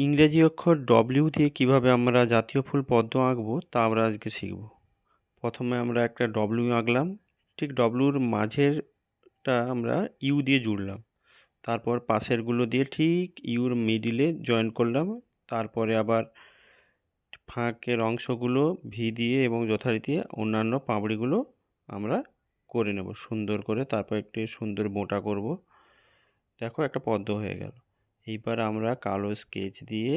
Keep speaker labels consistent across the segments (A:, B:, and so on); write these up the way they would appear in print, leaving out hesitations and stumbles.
A: ইংরেজি অক্ষর ডব্লিউ দিয়ে কিভাবে আমরা জাতীয় ফুল পদ্ম আঁকবো তা আমরা আজকে শিখব। প্রথমে আমরা একটা ডব্লিউ আঁকলাম, ঠিক ডব্লিউর মাঝেরটা আমরা ইউ দিয়ে জুড়লাম, তারপর পাশেরগুলো দিয়ে ঠিক ইউর মিডিলে জয়েন করলাম, তারপরে আবার ফাঁকের অংশগুলো ভি দিয়ে এবং যথারীতি অন্যান্য পাপড়িগুলো আমরা করে নেব সুন্দর করে, তারপর একটু সুন্দর মোটা করব। দেখো একটা পদ্ম হয়ে গেল। এইবার আমরা কালো স্কেচ দিয়ে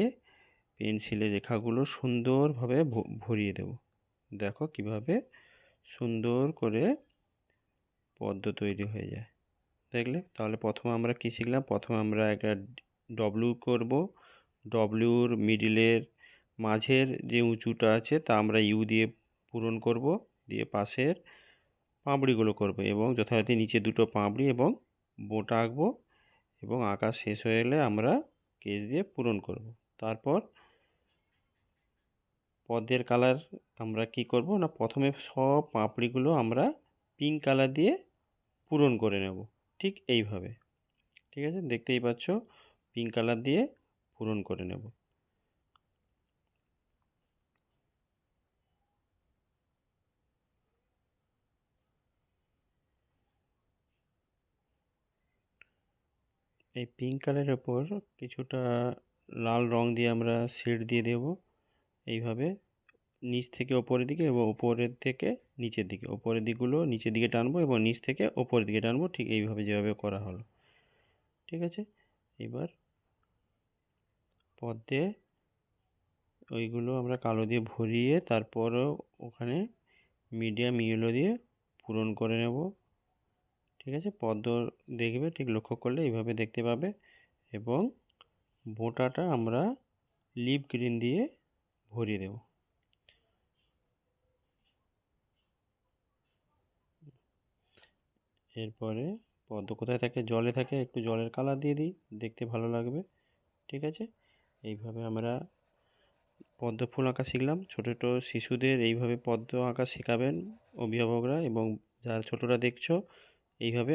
A: পেন্সিলের রেখাগুলো সুন্দরভাবে ভরিয়ে দেব। দেখো কিভাবে সুন্দর করে পদ্ম তৈরি হয়ে যায়। দেখলে? তাহলে প্রথমে আমরা কি শিখলাম? প্রথমে আমরা একটা ডব্লিউ করব, ডব্লিউর মিডিলের মাঝের যে উঁচুটা আছে তা আমরা ইউ দিয়ে পূরণ করব, দিয়ে পাশের পাপড়িগুলো করব এবং যথারীতি নিচে দুটো পাপড়ি এবং বোঁটা আঁকবো এবং আঁকা শেষ হয়ে গেলে আমরা কেচ দিয়ে পূরণ করব। তারপর পদ্মের কালার আমরা কি করব না, প্রথমে সব পাপড়িগুলো আমরা পিঙ্ক কালার দিয়ে পূরণ করে নেব, ঠিক এইভাবে। ঠিক আছে, দেখতেই পাচ্ছ পিঙ্ক কালার দিয়ে পূরণ করে নেব। এই পিঙ্ক কালারের ওপর কিছুটা লাল রং দিয়ে আমরা শেড দিয়ে দেব এইভাবে, নিচ থেকে ওপরের দিকে এবং ওপরের থেকে নিচের দিকে, ওপরের দিকগুলো নিচের দিকে টানবো এবং নিচ থেকে ওপরের দিকে টানবো, ঠিক এইভাবে যেভাবে করা হলো। ঠিক আছে, এবার পদ্মে ওইগুলো আমরা কালো দিয়ে ভরিয়ে তারপরও ওখানে মিডিয়াম ইয়েলো দিয়ে পূরণ করে নেব। ঠিক আছে, পদ্ম দেখবে ঠিক লক্ষ্য করলে এইভাবে দেখতে পাবে এবং বোঁটাটা আমরা লিপ গ্রিন দিয়ে ভরিয়ে দেব। এরপরে পদ্ম কোথায় থাকে? জলে থাকে, একটু জলের কালার দিয়ে দিই, দেখতে ভালো লাগবে। ঠিক আছে, এইভাবে আমরা পদ্ম ফুল আঁকা শিখলাম। ছোটো ছোটো শিশুদের এইভাবে পদ্ম আঁকা শেখাবেন অভিভাবকরা, এবং যারা ছোটরা দেখছো এইভাবে